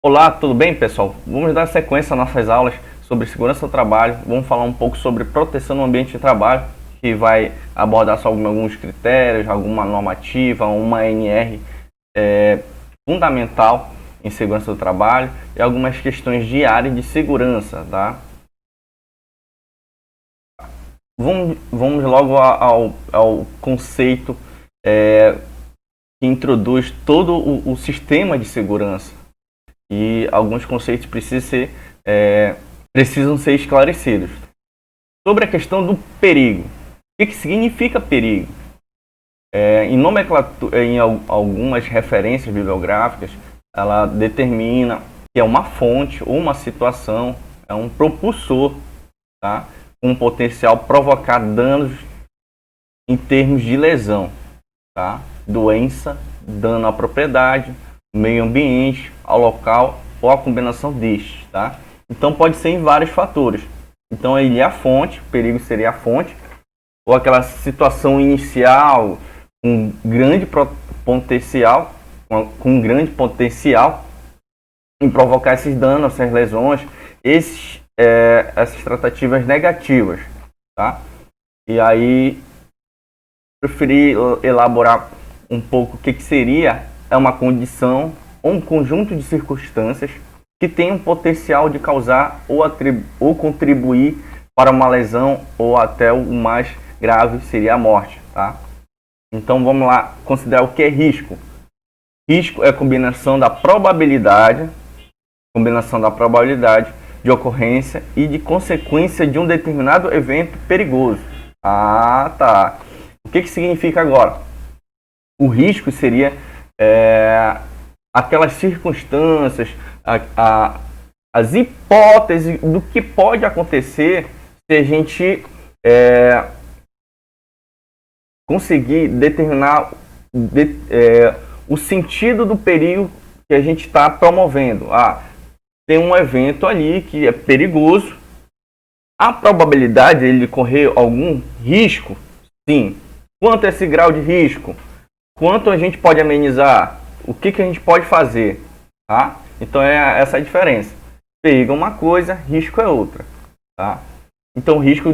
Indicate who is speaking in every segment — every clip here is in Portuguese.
Speaker 1: Olá, tudo bem, pessoal? Vamos dar sequência às nossas aulas sobre segurança do trabalho. Vamos falar um pouco sobre proteção no ambiente de trabalho, que vai abordar só alguns critérios, alguma normativa, uma NR fundamental em segurança do trabalho e algumas questões de área de segurança, tá? Vamos logo ao conceito que introduz todo o sistema de segurança. E alguns conceitos precisam ser esclarecidos. Sobre a questão do perigo. O que significa perigo? Em algumas referências bibliográficas, ela determina que é uma fonte ou uma situação, é um propulsor, tá? Com potencial provocar danos em termos de lesão, tá? Doença, dano à propriedade, meio ambiente, ao local ou a combinação destes, tá? Então pode ser em vários fatores. Então ele é a fonte, o perigo seria a fonte, ou aquela situação inicial com grande potencial, em provocar esses danos, essas lesões, essas tratativas negativas, tá? E aí preferi elaborar um pouco o que seria uma condição ou um conjunto de circunstâncias que tem um potencial de causar ou contribuir para uma lesão ou até o mais grave seria a morte, tá? Então vamos lá considerar o que é risco. Risco é a combinação da probabilidade de ocorrência e de consequência de um determinado evento perigoso. Ah, tá. O que significa agora? O risco seria aquelas circunstâncias, as hipóteses do que pode acontecer se a gente conseguir determinar o sentido do perigo que a gente está promovendo. Tem um evento ali que é perigoso. A probabilidade de ele correr algum risco, sim. Quanto é esse grau de risco? Quanto a gente pode amenizar? O que a gente pode fazer? Tá? Então é essa a diferença. Perigo é uma coisa, risco é outra. Tá? Então o risco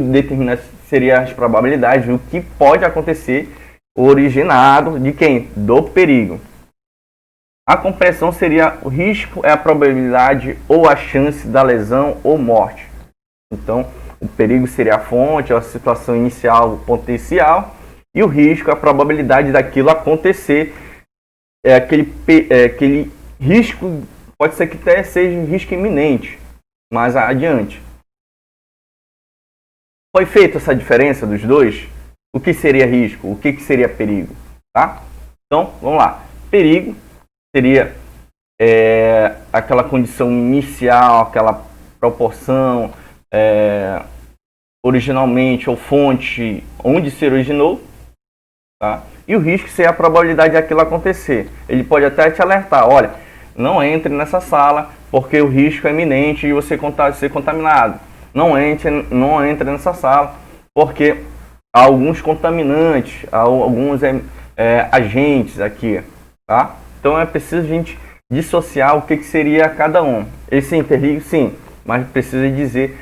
Speaker 1: seria as probabilidades, o que pode acontecer originado de quem? Do perigo. A compressão seria o risco é a probabilidade ou a chance da lesão ou morte. Então o perigo seria a fonte, a situação inicial potencial, e o risco é a probabilidade daquilo acontecer. Aquele risco, pode ser que até seja um risco iminente, mais adiante. Foi feita essa diferença dos dois? O que seria risco? O que seria perigo? Tá? Então, vamos lá. Perigo seria aquela condição inicial, aquela proporção, originalmente, ou fonte, onde se originou. Tá? E o risco seria a probabilidade daquilo acontecer. Ele pode até te alertar, olha, não entre nessa sala porque o risco é iminente de você ser contaminado. Não entre nessa sala porque há alguns contaminantes, há alguns agentes aqui. Tá? Então é preciso a gente dissociar o que seria cada um. Esse interligue, sim, mas precisa dizer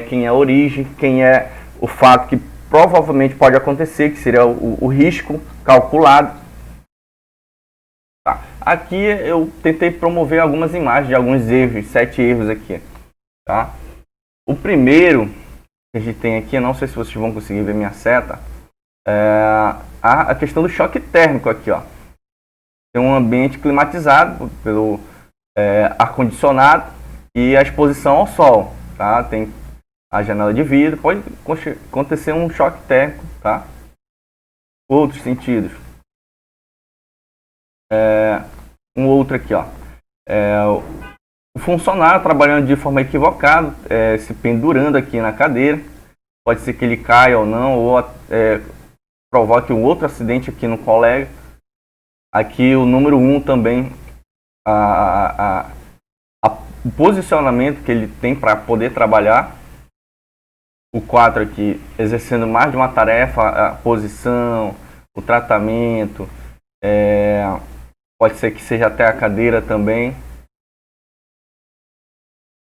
Speaker 1: quem é a origem, quem é o fato que provavelmente pode acontecer, que seria o risco calculado. Tá. Aqui eu tentei promover algumas imagens de alguns erros, 7 erros aqui. Tá? O primeiro que a gente tem aqui, não sei se vocês vão conseguir ver minha seta, a questão do choque térmico aqui. Ó. Tem um ambiente climatizado pelo ar-condicionado e a exposição ao sol. Tá? Tem a janela de vidro, pode acontecer um choque térmico, tá? Outros sentidos. Um outro aqui, ó. O funcionário trabalhando de forma equivocada, se pendurando aqui na cadeira. Pode ser que ele caia ou não, ou provoque um outro acidente aqui no colega. Aqui o número 1 também, o posicionamento que ele tem para poder trabalhar. O 4 aqui, exercendo mais de uma tarefa, a posição, o tratamento, pode ser que seja até a cadeira também.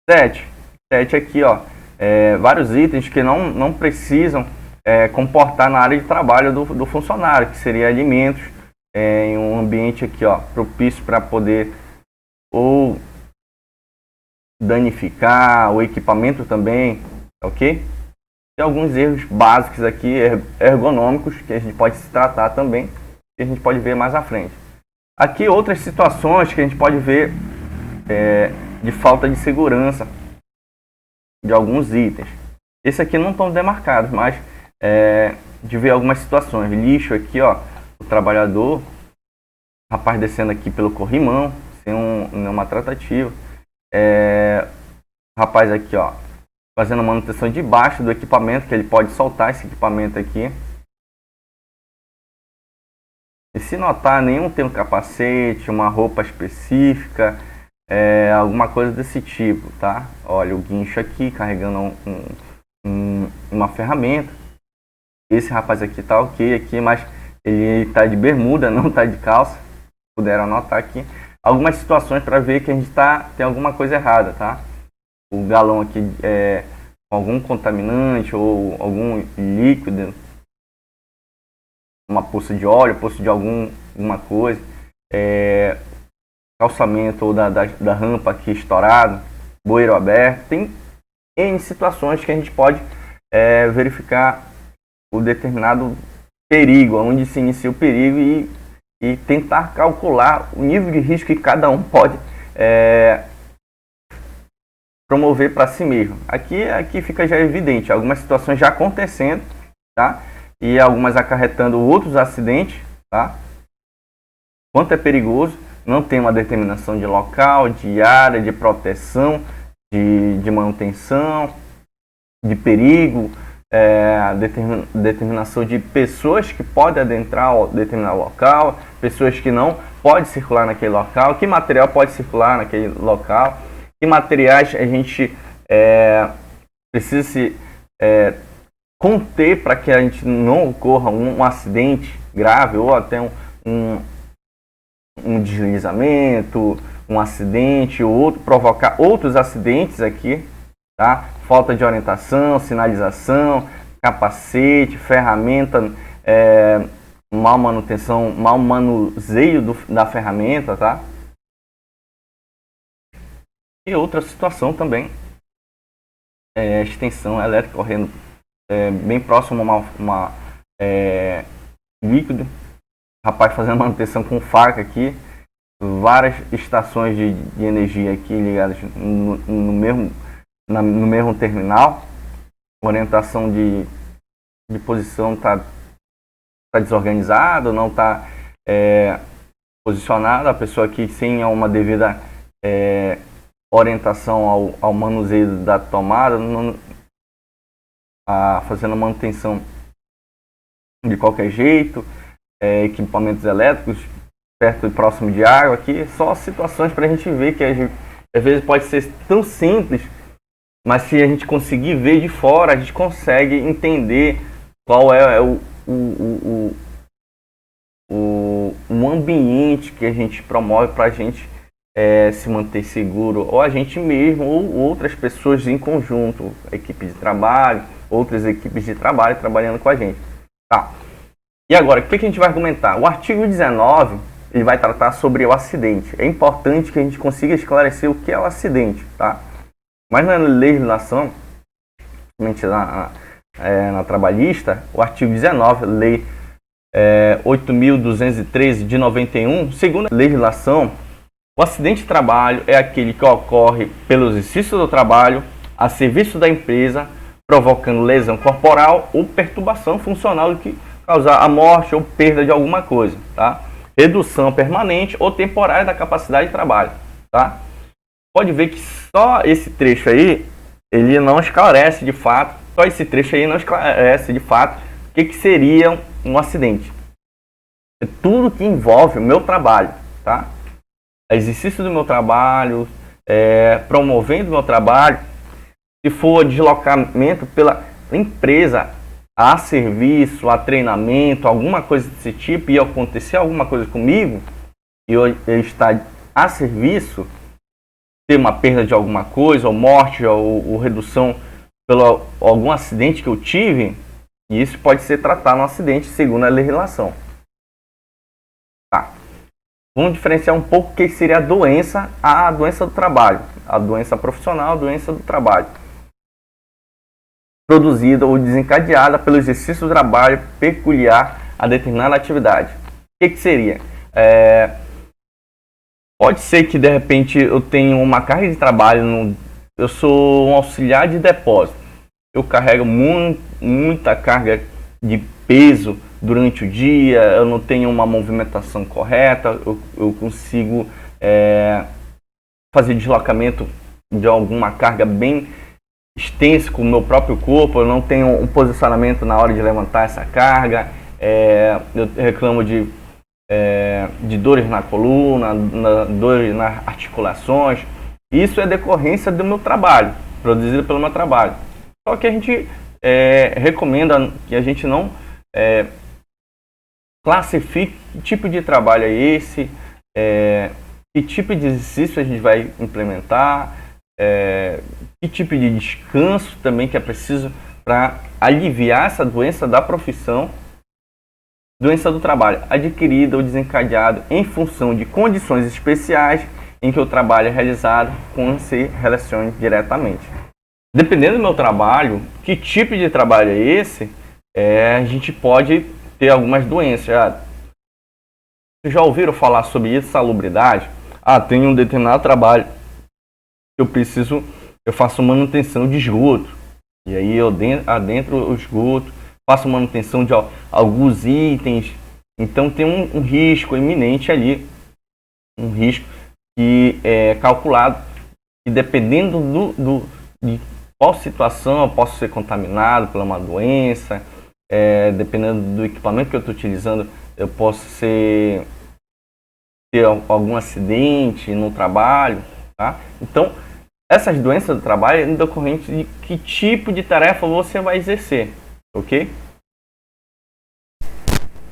Speaker 1: 7. 7 aqui, ó, vários itens que não precisam comportar na área de trabalho do funcionário, que seria alimentos, em um ambiente aqui, ó, propício para poder ou danificar o equipamento também, ok? Tem alguns erros básicos aqui, ergonômicos, que a gente pode se tratar também, que a gente pode ver mais à frente. Aqui outras situações que a gente pode ver de falta de segurança de alguns itens. Esse aqui não estão demarcados, mas de ver algumas situações. Lixo aqui, ó, o trabalhador, rapaz descendo aqui pelo corrimão, sem nenhuma tratativa. Rapaz aqui, ó, fazendo a manutenção debaixo do equipamento, que ele pode soltar esse equipamento aqui. E se notar, nenhum tem um capacete, uma roupa específica, alguma coisa desse tipo, tá? Olha, o guincho aqui carregando uma ferramenta. Esse rapaz aqui tá ok aqui, mas ele tá de bermuda, não tá de calça. Puderam notar aqui algumas situações para ver que a gente tem alguma coisa errada, tá? O galão aqui com algum contaminante ou algum líquido, uma poça de óleo, poça de alguma coisa, calçamento ou da rampa aqui estourado, bueiro aberto. Tem N situações que a gente pode verificar o determinado perigo, onde se inicia o perigo e tentar calcular o nível de risco que cada um pode promover para si mesmo. Aqui fica já evidente, algumas situações já acontecendo, tá? E algumas acarretando outros acidentes, tá? Quanto é perigoso, não tem uma determinação de local, de área, de proteção, de manutenção, de perigo, determinação de pessoas que podem adentrar determinado local, pessoas que não podem circular naquele local, que material pode circular naquele local, que materiais a gente precisa se conter para que a gente não ocorra um acidente grave ou até um deslizamento, um acidente ou outro, provocar outros acidentes aqui, tá? Falta de orientação, sinalização, capacete, ferramenta, mal manutenção, mau manuseio da ferramenta, tá? E outra situação também, extensão elétrica correndo bem próximo a uma líquido, rapaz fazendo manutenção com faca aqui, várias estações de energia aqui ligadas no mesmo terminal, orientação de posição está desorganizada, não está posicionada, a pessoa aqui sem uma devida orientação ao manuseio da tomada, fazendo manutenção de qualquer jeito, equipamentos elétricos perto e próximo de água aqui, só situações para a gente ver que às vezes pode ser tão simples, mas se a gente conseguir ver de fora, a gente consegue entender qual é o ambiente que a gente promove para a gente se manter seguro, ou a gente mesmo, ou outras pessoas em conjunto, equipe de trabalho, outras equipes de trabalho trabalhando com a gente. Tá. E agora, o que a gente vai argumentar? O artigo 19, ele vai tratar sobre o acidente. É importante que a gente consiga esclarecer o que é o acidente, tá? Mas na legislação, principalmente na trabalhista, o artigo 19, lei 8.213 de 91, segundo a legislação, o acidente de trabalho é aquele que ocorre pelo exercício do trabalho a serviço da empresa, provocando lesão corporal ou perturbação funcional que causar a morte ou perda de alguma coisa, tá? Redução permanente ou temporária da capacidade de trabalho, tá? Pode ver que só esse trecho aí, ele não esclarece de fato, só esse trecho aí não esclarece de fato o que seria um acidente. É tudo que envolve o meu trabalho, tá? Exercício do meu trabalho, promovendo o meu trabalho, se for deslocamento pela empresa a serviço, a treinamento, alguma coisa desse tipo, e acontecer alguma coisa comigo, e eu estar a serviço, ter uma perda de alguma coisa, ou morte, ou redução pelo algum acidente que eu tive, e isso pode ser tratado no acidente segundo a legislação. Tá. Vamos diferenciar um pouco o que seria a doença do trabalho, a doença profissional, a doença do trabalho, produzida ou desencadeada pelo exercício do trabalho peculiar a determinada atividade. O que seria? Pode ser que de repente eu tenha uma carga de trabalho, eu sou um auxiliar de depósito, eu carrego muita carga de peso durante o dia, eu não tenho uma movimentação correta, eu consigo fazer deslocamento de alguma carga bem extensa com o meu próprio corpo, eu não tenho um posicionamento na hora de levantar essa carga, eu reclamo de dores na coluna, dores nas articulações. Isso é decorrência do meu trabalho, produzido pelo meu trabalho. Só que a gente recomenda que a gente não classifique que tipo de trabalho é esse, que tipo de exercício a gente vai implementar, que tipo de descanso também que é preciso para aliviar essa doença da profissão. Doença do trabalho, adquirida ou desencadeada em função de condições especiais em que o trabalho é realizado com se relacione diretamente. Dependendo do meu trabalho, que tipo de trabalho é esse, a gente pode ter algumas doenças. Vocês já ouviram falar sobre insalubridade? Tem um determinado trabalho que eu faço manutenção de esgoto. E aí eu adentro o esgoto, faço manutenção de alguns itens, então tem um risco iminente ali, um risco que é calculado, e dependendo de qual situação eu posso ser contaminado por uma doença, dependendo do equipamento que eu estou utilizando, eu posso ter algum acidente no trabalho, tá? Então, essas doenças do trabalho é decorrente de que tipo de tarefa você vai exercer. Ok?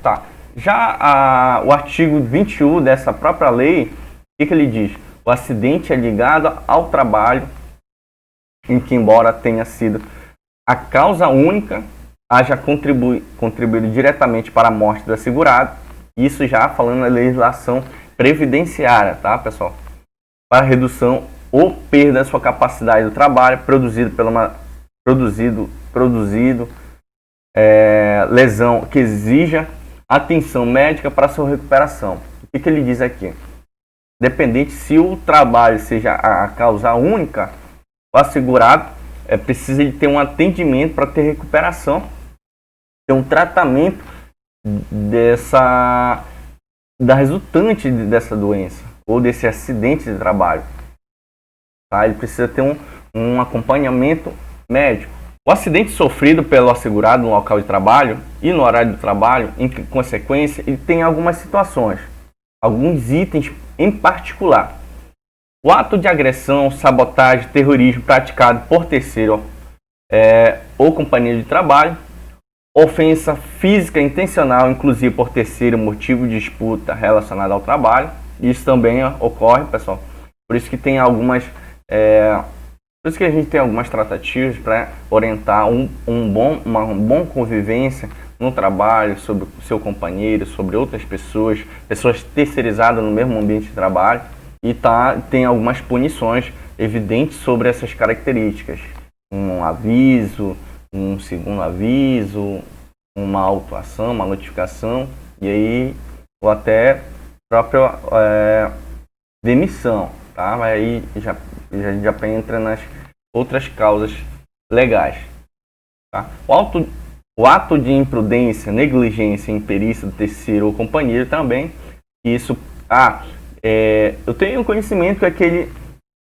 Speaker 1: Tá. Já o artigo 21 dessa própria lei, o que ele diz? O acidente é ligado ao trabalho em que, embora tenha sido a causa única, haja contribuído diretamente para a morte do assegurado. Isso já falando na legislação previdenciária, tá, pessoal? Para redução ou perda da sua capacidade do trabalho lesão que exija atenção médica para sua recuperação. O que ele diz aqui? Dependente se o trabalho seja a causa única, o assegurado precisa de ter um atendimento para ter recuperação, ter um tratamento da resultante dessa doença ou desse acidente de trabalho. Tá? Ele precisa ter um acompanhamento médico. O acidente sofrido pelo assegurado no local de trabalho e no horário do trabalho, em consequência, ele tem algumas situações, alguns itens em particular. O ato de agressão, sabotagem, terrorismo praticado por terceiro ou companheiro de trabalho, ofensa física intencional, inclusive por terceiro, motivo de disputa relacionada ao trabalho. Isso também ocorre, pessoal. Por isso que tem por isso que a gente tem algumas tratativas para orientar uma boa convivência no trabalho, sobre o seu companheiro, sobre outras pessoas terceirizadas no mesmo ambiente de trabalho, e tem algumas punições evidentes sobre essas características. Um aviso, um segundo aviso, uma autuação, uma notificação, e aí ou até própria demissão, tá? Mas aí já entra nas outras causas legais, tá? O ato de imprudência, negligência, imperícia do terceiro ou companheiro também, isso, eu tenho conhecimento que aquele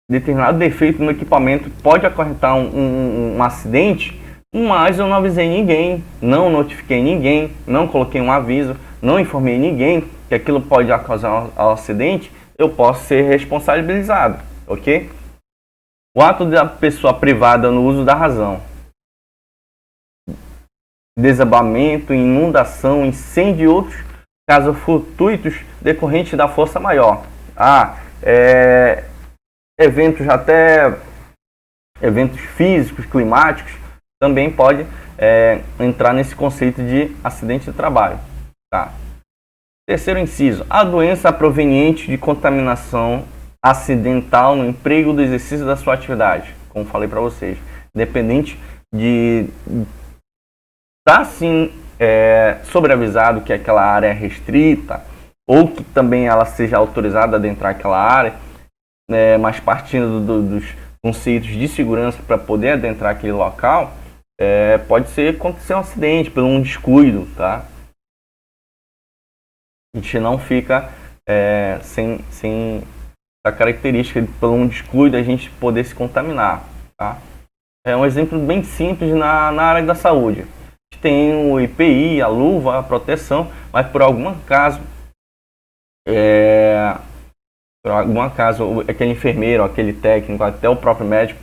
Speaker 1: determinado defeito no equipamento pode acarretar um acidente, mas eu não avisei ninguém, não notifiquei ninguém, não coloquei um aviso, não informei ninguém que aquilo pode causar um acidente, eu posso ser responsabilizado, ok? O ato da pessoa privada no uso da razão. Desabamento, inundação, incêndio e outros casos fortuitos decorrentes da força maior. eventos, até eventos físicos, climáticos, também pode entrar nesse conceito de acidente de trabalho. Tá? Terceiro inciso, a doença proveniente de contaminação acidental no emprego do exercício da sua atividade, como falei para vocês, independente de estar sim sobreavisado que aquela área é restrita, ou que também ela seja autorizada a adentrar aquela área, mas partindo dos conceitos de segurança para poder adentrar aquele local, pode acontecer um acidente por um descuido, tá? A gente não fica sem essa característica de, por um descuido, a gente poder se contaminar, tá? É um exemplo bem simples na área da saúde. A gente tem o EPI, a luva, a proteção, mas por algum caso, aquele enfermeiro, aquele técnico, até o próprio médico,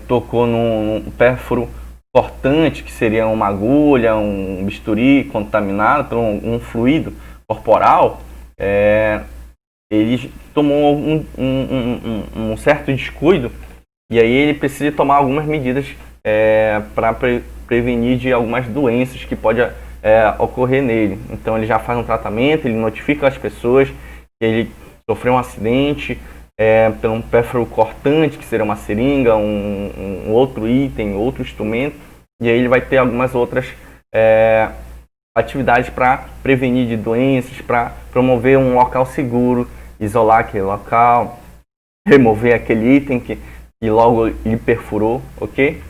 Speaker 1: tocou num pérfuro cortante, que seria uma agulha, um bisturi contaminado por um fluido corporal, ele tomou um certo descuido, e aí ele precisa tomar algumas medidas para prevenir de algumas doenças que podem ocorrer nele. Então ele já faz um tratamento, ele notifica as pessoas que ele sofreu um acidente por um pérfuro cortante, que seria uma seringa, um outro item, outro instrumento, e aí ele vai ter algumas outras atividades para prevenir de doenças, para promover um local seguro, isolar aquele local, remover aquele item que logo lhe perfurou, ok?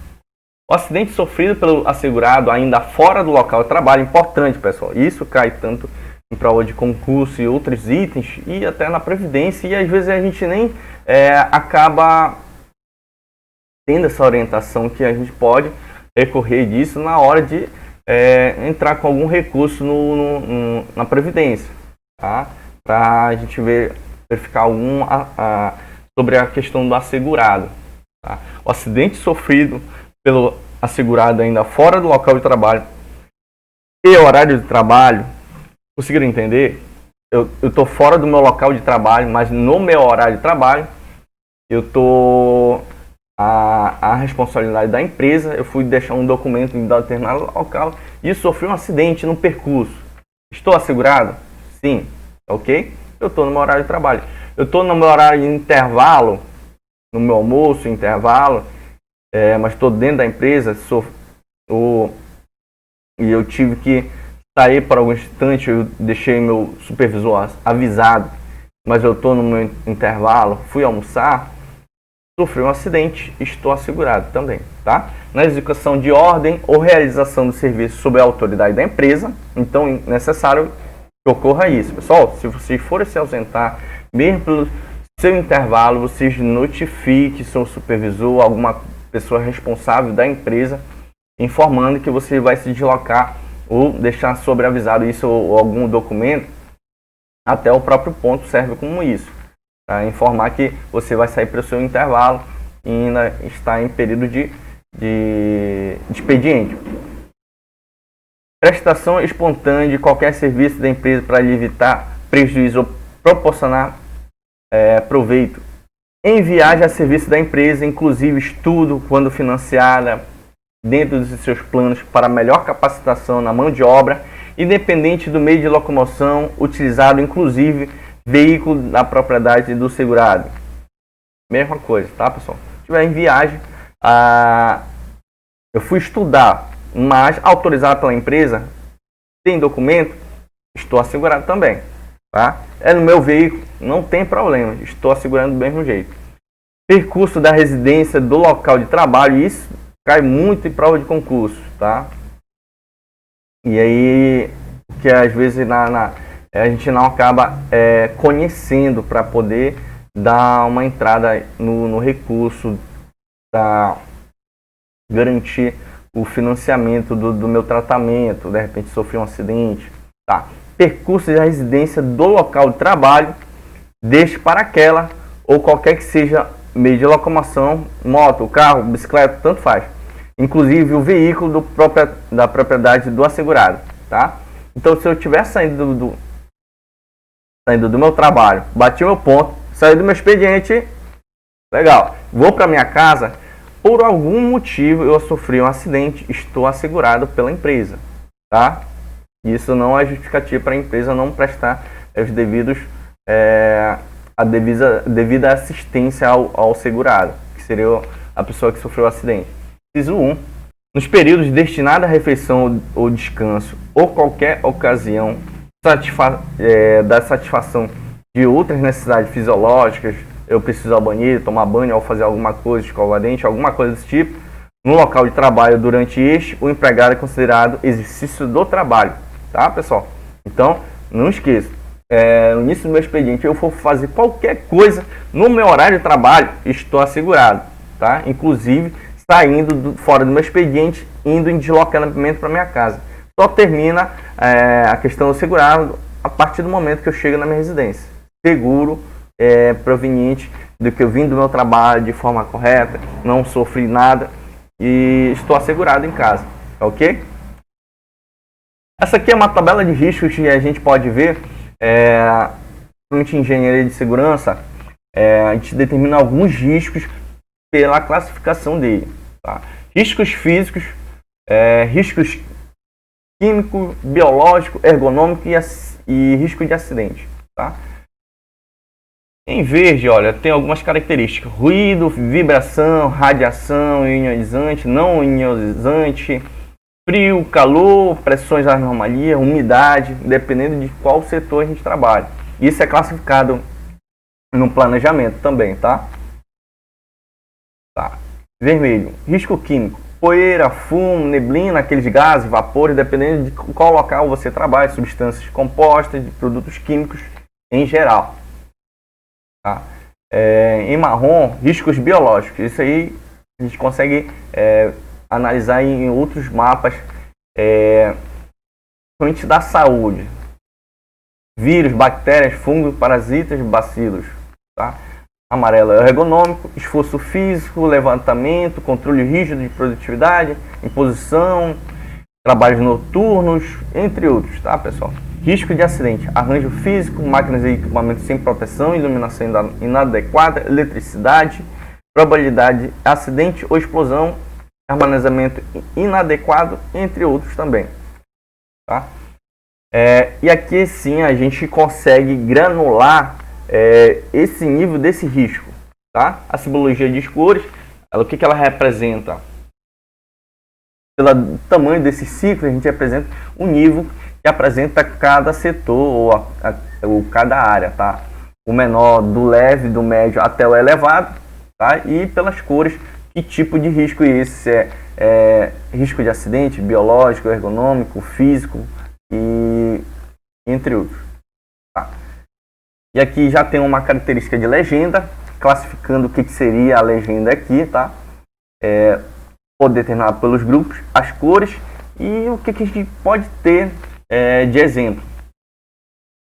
Speaker 1: O acidente sofrido pelo assegurado ainda fora do local de trabalho, importante, pessoal, isso cai tanto em prova de concurso e outros itens, e até na previdência, e às vezes a gente nem acaba tendo essa orientação que a gente pode recorrer disso na hora de entrar com algum recurso na previdência, tá? Para a gente verificar sobre a questão do assegurado. Tá? O acidente sofrido pelo assegurado ainda fora do local de trabalho e horário de trabalho, conseguiram entender? Eu estou fora do meu local de trabalho, mas no meu horário de trabalho eu estou a responsabilidade da empresa, eu fui deixar um documento em determinado local e sofri um acidente no percurso. Estou assegurado? Sim. Ok? Eu estou no meu horário de trabalho. Eu estou no meu horário de intervalo, no meu almoço, intervalo, mas estou dentro da empresa, e eu tive que sair por algum instante, eu deixei meu supervisor avisado, mas eu estou no meu intervalo, fui almoçar, sofri um acidente, estou assegurado também, tá? Na execução de ordem ou realização do serviço sob a autoridade da empresa, então é necessário que ocorra isso. Pessoal, se vocês forem se ausentar, mesmo pelo seu intervalo, vocês notifiquem seu supervisor, alguma pessoa responsável da empresa, informando que você vai se deslocar ou deixar sobreavisado isso ou algum documento. Até o próprio ponto serve como isso, para informar que você vai sair para o seu intervalo e ainda está em período de expediente. Prestação espontânea de qualquer serviço da empresa para lhe evitar prejuízo ou proporcionar proveito. Em viagem a serviço da empresa, inclusive estudo, quando financiada, dentro dos seus planos para melhor capacitação na mão de obra, independente do meio de locomoção utilizado, inclusive veículo da propriedade do segurado. Mesma coisa, tá, pessoal? Se estiver em viagem, eu fui estudar, mas autorizado pela empresa, tem documento, estou assegurado também, tá? É no meu veículo, não tem problema, estou assegurando do mesmo jeito. Percurso da residência do local de trabalho, isso cai muito em prova de concurso, tá? E aí, que às vezes a gente não acaba conhecendo para poder dar uma entrada no recurso, para garantir o financiamento do meu tratamento, de repente sofri um acidente, tá? Percurso da residência do local de trabalho, deixe para aquela ou qualquer que seja meio de locomoção, moto, carro, bicicleta, tanto faz. Inclusive o veículo da propriedade do assegurado, tá? Então, se eu estiver saindo do meu trabalho, bati meu ponto, saí do meu expediente, Legal. Vou para minha casa, por algum motivo eu sofri um acidente, estou assegurado pela empresa, tá? Isso não é justificativa para a empresa não prestar os devidos, a devida assistência ao segurado, que seria a pessoa que sofreu o acidente. Inciso 1. Nos períodos destinados à refeição ou descanso, ou qualquer ocasião da satisfação de outras necessidades fisiológicas, eu preciso ir ao banheiro, tomar banho, ou fazer alguma coisa, escovar dente, alguma coisa desse tipo, no local de trabalho durante este, o empregado é considerado exercício do trabalho, tá, pessoal? Então, não esqueça, no início do meu expediente, eu for fazer qualquer coisa no meu horário de trabalho, estou assegurado, tá? Inclusive, saindo fora do meu expediente, indo em deslocamento para minha casa. Só termina a questão do segurado a partir do momento que eu chego na minha residência. Seguro, proveniente do que eu vim do meu trabalho de forma correta, não sofri nada e estou assegurado em casa, ok? Essa aqui é uma tabela de riscos que a gente pode ver, principalmente em engenharia de segurança, a gente determina alguns riscos pela classificação dele, tá? Riscos físicos, riscos químico, biológico, ergonômico e risco de acidente, tá? Em verde, olha, tem algumas características: ruído, vibração, radiação, ionizante, não ionizante, frio, calor, pressões anormalias, umidade, dependendo de qual setor a gente trabalha. Isso é classificado no planejamento também, tá? Tá. Vermelho, risco químico, poeira, fumo, neblina, aqueles gases, vapores, dependendo de qual local você trabalha, substâncias compostas, de produtos químicos em geral. Tá? Em marrom, riscos biológicos. Isso aí a gente consegue analisar em outros mapas, principalmente da saúde. Vírus, bactérias, fungos, parasitas, bacilos. Tá? Amarelo é ergonômico, esforço físico, levantamento, controle rígido de produtividade, imposição, trabalhos noturnos, entre outros, tá, pessoal? Risco de acidente, arranjo físico, máquinas e equipamentos sem proteção, iluminação inadequada, eletricidade, probabilidade de acidente ou explosão, armazenamento inadequado, entre outros também, tá? E aqui sim a gente consegue granular esse nível desse risco, tá? A simbologia de cores, o que ela representa? Pelo tamanho desse ciclo, a gente apresenta o nível que apresenta cada setor ou cada área, tá? O menor do leve, do médio até o elevado, tá? E pelas cores, que tipo de risco esse é risco de acidente, biológico, ergonômico, físico e entre outros, tá? E aqui já tem uma característica de legenda, classificando o que seria a legenda aqui, tá? Pode determinar pelos grupos, as cores e o que a gente pode ter de exemplo,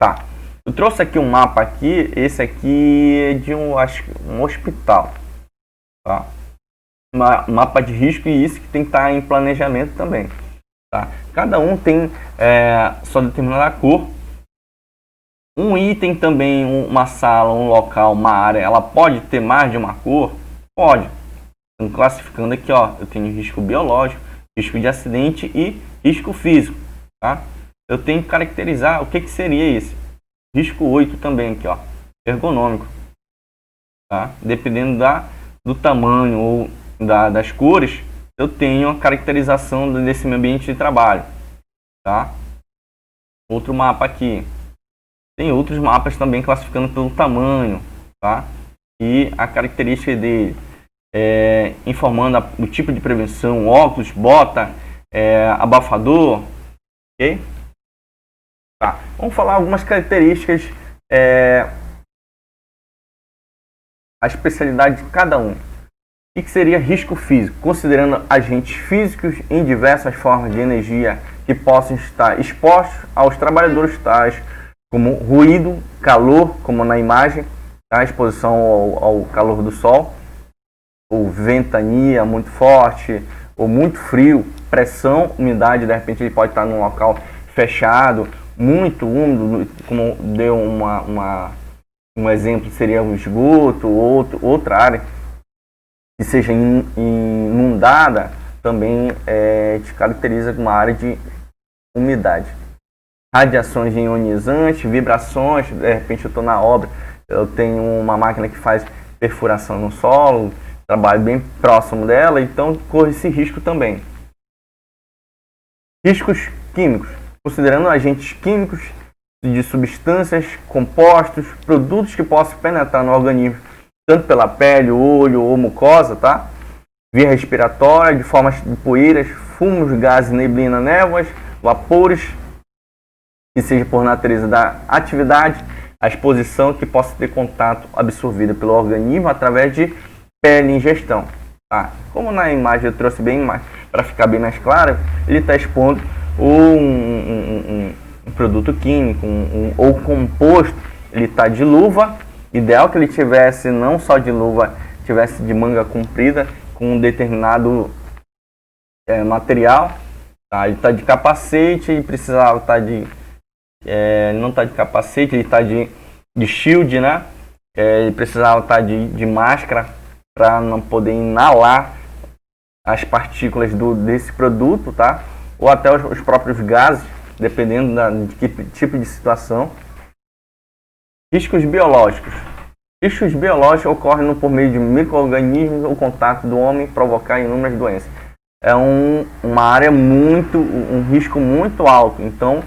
Speaker 1: tá? Eu trouxe aqui um mapa aqui, esse aqui é de um hospital, tá? Um mapa de risco, e isso que tem que estar em planejamento também, tá? Cada um tem só determinada cor. Um item também, uma sala, um local, uma área, ela pode ter mais de uma cor? Pode. Então, classificando aqui, ó, eu tenho risco biológico, risco de acidente e risco físico, tá? Eu tenho que caracterizar o que seria esse. Risco 8 também aqui, ó, ergonômico, tá? Dependendo do tamanho ou das cores, eu tenho a caracterização desse meu ambiente de trabalho, tá? Outro mapa aqui. Tem outros mapas também classificando pelo tamanho, tá? E a característica dele, informando o tipo de prevenção, óculos, bota, abafador, ok? Tá. Vamos falar algumas características, a especialidade de cada um. O que seria risco físico? Considerando agentes físicos em diversas formas de energia que possam estar expostos aos trabalhadores, tais como ruído, calor, como na imagem, tá? Exposição ao calor do sol, ou ventania muito forte, ou muito frio, pressão, umidade, de repente ele pode estar num local fechado, muito úmido, como deu um exemplo, seria um esgoto, outra área. que seja inundada, também te caracteriza como uma área de umidade. Radiações ionizantes, vibrações, de repente eu estou na obra, eu tenho uma máquina que faz perfuração no solo, trabalho bem próximo dela, então corre esse risco também. Riscos químicos, considerando agentes químicos de substâncias, compostos, produtos que possam penetrar no organismo, tanto pela pele, olho ou mucosa, tá? Via respiratória, de formas de poeiras, fumos, gases, neblina, névoas, vapores, que seja por natureza da atividade, a exposição que possa ter contato absorvido pelo organismo através de pele e ingestão. Tá? Como na imagem eu trouxe bem mais, para ficar bem mais claro, ele está expondo um produto químico, ou composto, ele está de luva, ideal que ele tivesse não só de luva, tivesse de manga comprida, com um determinado material, tá? Ele está de capacete e precisava estar de... não está de capacete, ele está de shield, né? Ele precisava estar de máscara para não poder inalar as partículas desse produto, tá? Ou até os próprios gases, dependendo de que tipo de situação. Riscos biológicos. Riscos biológicos ocorrem por meio de micro-organismos ou contato do homem provocar inúmeras doenças. É uma área um risco muito alto, então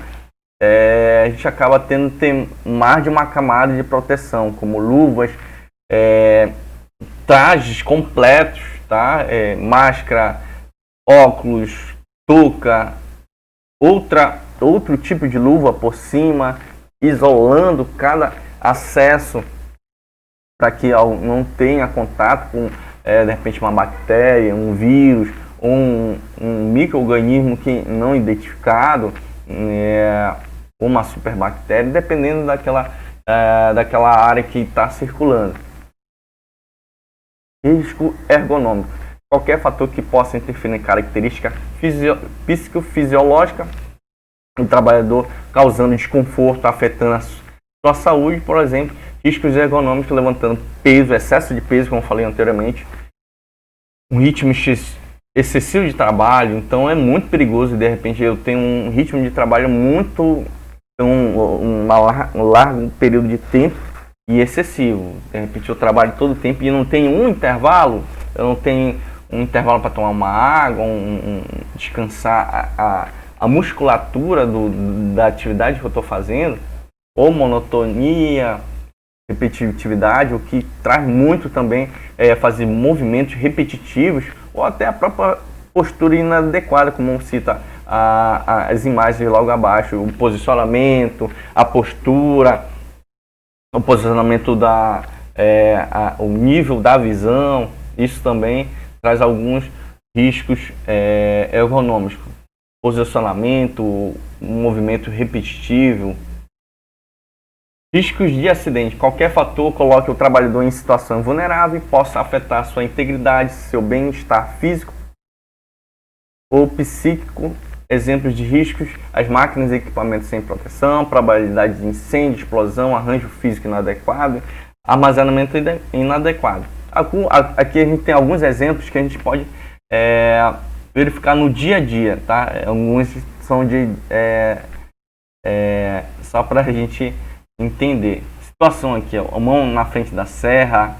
Speaker 1: a gente acaba tendo que ter mais de uma camada de proteção, como luvas, trajes completos, tá? Máscara, óculos, touca, outro tipo de luva por cima, isolando cada acesso para que não tenha contato com, de repente, uma bactéria, um vírus, ou um micro-organismo que não identificado, uma superbactéria, dependendo daquela área que está circulando. Risco ergonômico. Qualquer fator que possa interferir em característica psicofisiológica do trabalhador, causando desconforto, afetando a sua saúde, por exemplo, riscos ergonômicos, levantando peso, excesso de peso, como eu falei anteriormente, um ritmo excessivo de trabalho, então é muito perigoso. De repente eu tenho um ritmo de trabalho muito, um largo período de tempo e excessivo. De repente eu trabalho todo o tempo e não tenho um intervalo, eu não tenho um intervalo para tomar uma água, descansar a musculatura da atividade que eu estou fazendo, ou monotonia, repetitividade, o que traz muito também fazer movimentos repetitivos, ou até a própria postura inadequada, como cita as imagens logo abaixo, o posicionamento, a postura, o posicionamento o nível da visão, isso também traz alguns riscos ergonômicos. Posicionamento, movimento repetitivo. Riscos de acidente. Qualquer fator coloque o trabalhador em situação vulnerável e possa afetar sua integridade, seu bem-estar físico ou psíquico. Exemplos de riscos: as máquinas e equipamentos sem proteção, probabilidade de incêndio, explosão, arranjo físico inadequado, armazenamento inadequado. Aqui a gente tem alguns exemplos que a gente pode verificar no dia a dia, tá? Alguns são só para a gente entender. Situação aqui, a mão na frente da serra,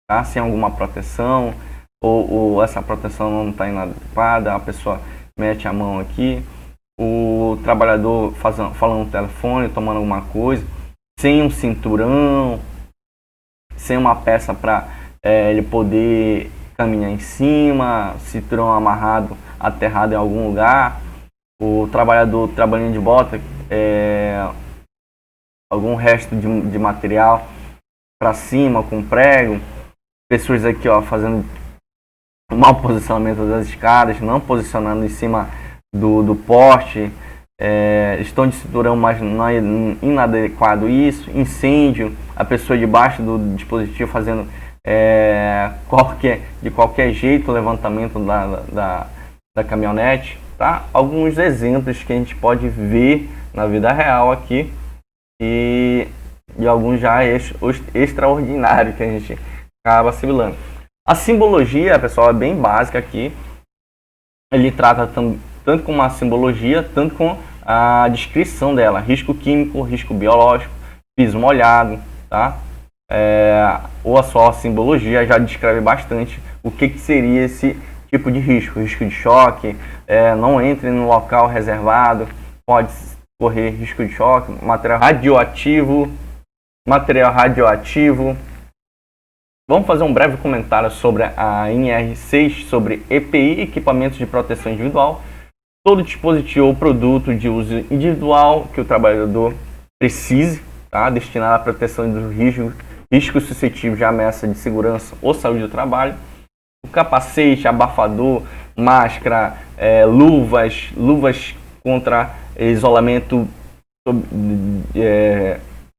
Speaker 1: tá? Sem alguma proteção, ou essa proteção não está inadequada, a pessoa mete a mão aqui, o trabalhador falando no telefone, tomando alguma coisa, sem um cinturão, sem uma peça para ele poder caminhar em cima, cinturão amarrado, aterrado em algum lugar, o trabalhador trabalhando de bota, algum resto de material para cima com prego, pessoas aqui fazendo um mau posicionamento das escadas, não posicionando em cima do poste, estão de cinturão, mas não é inadequado isso, incêndio, a pessoa debaixo do dispositivo fazendo de qualquer jeito o levantamento da caminhonete, tá? Alguns exemplos que a gente pode ver na vida real aqui e alguns já extraordinários que a gente acaba assimilando. A simbologia, pessoal, é bem básica aqui. Ele trata tanto com uma simbologia, tanto com a descrição dela. Risco químico, risco biológico, piso molhado, tá? Ou a só simbologia já descreve bastante o que seria esse tipo de risco. Risco de choque, não entre no local reservado, pode correr risco de choque, material radioativo. Vamos fazer um breve comentário sobre a NR6, sobre EPI, equipamentos de proteção individual. Todo dispositivo ou produto de uso individual que o trabalhador precise, tá? Destinado à proteção dos riscos suscetíveis de ameaça de segurança ou saúde do trabalho. O capacete, abafador, máscara, luvas contra isolamento,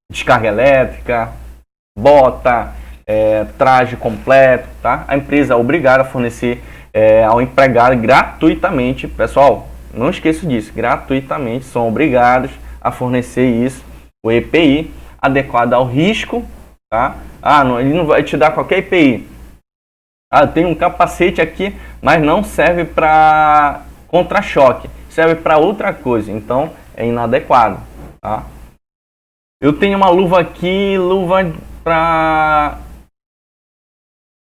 Speaker 1: descarga elétrica, bota, traje completo, tá? A empresa é obrigada a fornecer ao empregado gratuitamente, pessoal, não esqueça disso, gratuitamente são obrigados a fornecer isso, o EPI adequado ao risco, tá? Ele não vai te dar qualquer EPI. Tem um capacete aqui, mas não serve para contra-choque, serve para outra coisa, então é inadequado, tá? Eu tenho uma luva aqui, luva para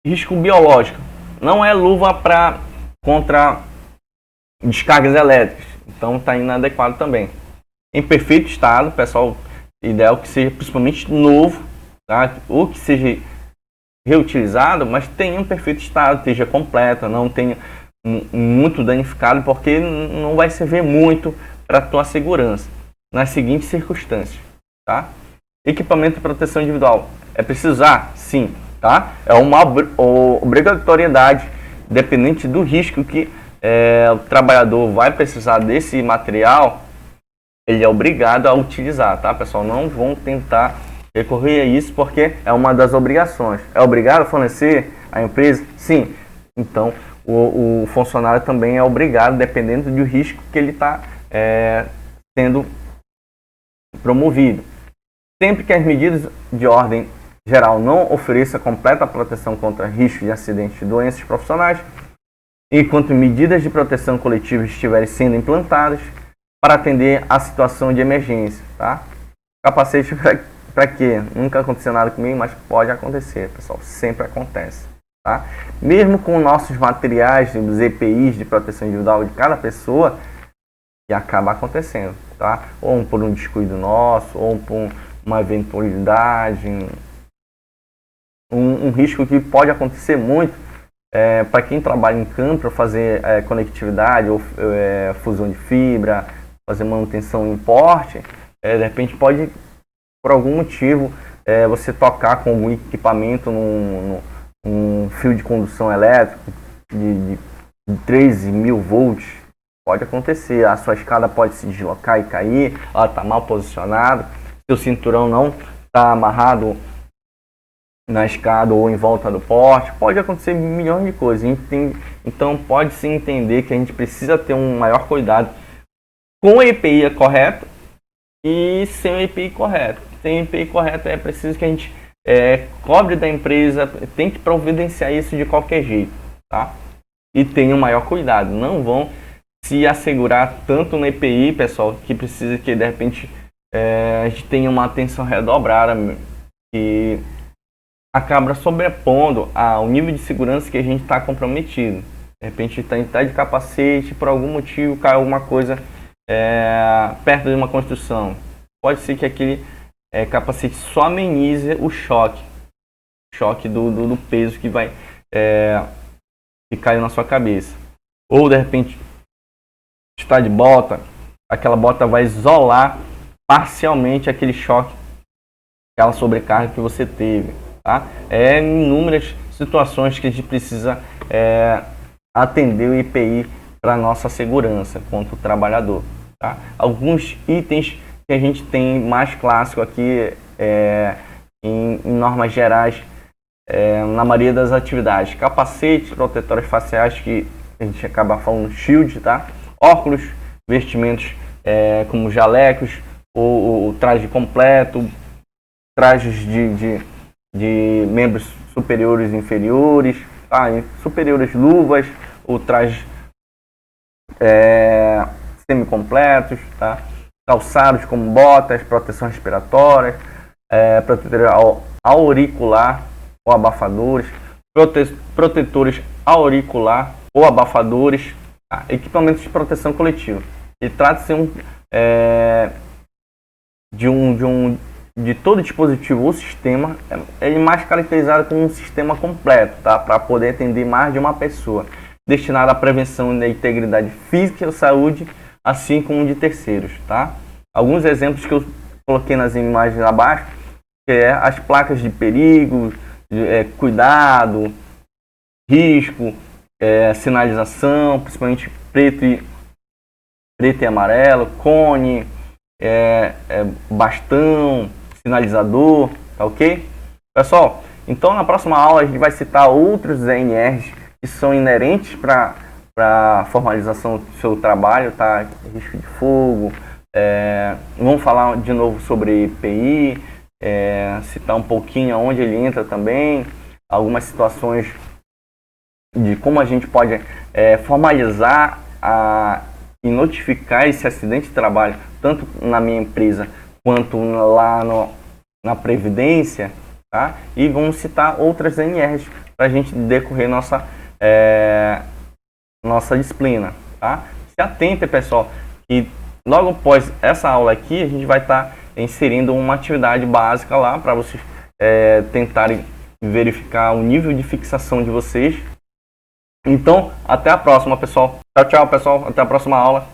Speaker 1: risco biológico. Não é luva para contra descargas elétricas. Então está inadequado também. Em perfeito estado, pessoal, ideal que seja principalmente novo, tá? Ou que seja reutilizado, mas tenha um perfeito estado, esteja completo, não tenha muito danificado, porque não vai servir muito para a tua segurança nas seguintes circunstâncias, tá? Equipamento de proteção individual. É preciso usar? Sim, tá? É uma obrigatoriedade, dependente do risco que o trabalhador vai precisar desse material, ele é obrigado a utilizar, tá, pessoal? Não vão tentar recorrer a isso, porque é uma das obrigações. É obrigado a fornecer a empresa? Sim. Então, o funcionário também é obrigado, dependendo do risco que ele está sendo promovido. Sempre que as medidas de ordem geral não ofereçam completa proteção contra riscos de acidentes e doenças profissionais, enquanto medidas de proteção coletiva estiverem sendo implantadas para atender a situação de emergência, tá? Capacete para quê? Nunca aconteceu nada comigo, mas pode acontecer, pessoal, sempre acontece, tá? Mesmo com nossos materiais, os EPIs de proteção individual de cada pessoa, que acaba acontecendo, tá? Ou por um descuido nosso, ou por uma eventualidade, um risco que pode acontecer muito para quem trabalha em campo, para fazer conectividade ou fusão de fibra, fazer manutenção em porte, de repente pode, por algum motivo, você tocar com algum equipamento num fio de condução elétrico de 13.000 volts, pode acontecer, a sua escada pode se deslocar e cair, ela está mal posicionada, seu cinturão não está amarrado na escada ou em volta do porte, pode acontecer milhões de coisas. Então pode-se entender que a gente precisa ter um maior cuidado com o EPI correto e sem o EPI correto. Sem o EPI correto é preciso que a gente cobre da empresa, tem que providenciar isso de qualquer jeito, tá? E tenha um maior cuidado, não vão se assegurar tanto no EPI, pessoal, que precisa que de repente a gente tenha uma atenção redobrada e acaba sobrepondo ao nível de segurança que a gente está comprometido. De repente está de capacete, por algum motivo cai alguma coisa perto de uma construção. Pode ser que aquele capacete só amenize o choque do peso que vai que cai na sua cabeça. Ou de repente está de bota, aquela bota vai isolar parcialmente aquele choque, aquela sobrecarga que você teve, tá? Inúmeras situações que a gente precisa atender o EPI para nossa segurança quanto trabalhador, tá? Alguns itens que a gente tem mais clássico aqui em normas gerais, na maioria das atividades: capacetes, protetores faciais, que a gente acaba falando shield, tá? Óculos, vestimentos como jalecos, ou traje completo, trajes de membros superiores e inferiores, tá? Superiores, luvas, ou trajes semi-completos, tá? Calçados como botas, proteção respiratória, protetor auricular ou abafadores, protetores auricular ou abafadores, tá? Equipamentos de proteção coletiva. E trata-se de todo dispositivo ou sistema, ele mais caracterizado como um sistema completo, tá? Para poder atender mais de uma pessoa, destinado à prevenção da integridade física e saúde, assim como de terceiros, tá? Alguns exemplos que eu coloquei nas imagens abaixo, que é as placas de perigo, cuidado, risco, sinalização, principalmente preto e amarelo, cone, bastão, sinalizador, tá ok? Pessoal, então na próxima aula a gente vai citar outros ZNRs que são inerentes para a formalização do seu trabalho, tá? Risco de fogo, vamos falar de novo sobre EPI, citar um pouquinho onde ele entra também, algumas situações de como a gente pode formalizar e notificar esse acidente de trabalho, tanto na minha empresa quanto lá na Previdência, tá? E vamos citar outras NRs para a gente decorrer nossa disciplina, tá? Se atente, pessoal, que logo após essa aula aqui, a gente vai estar inserindo uma atividade básica lá para vocês tentarem verificar o nível de fixação de vocês. Então, até a próxima, pessoal. Tchau, tchau, pessoal. Até a próxima aula.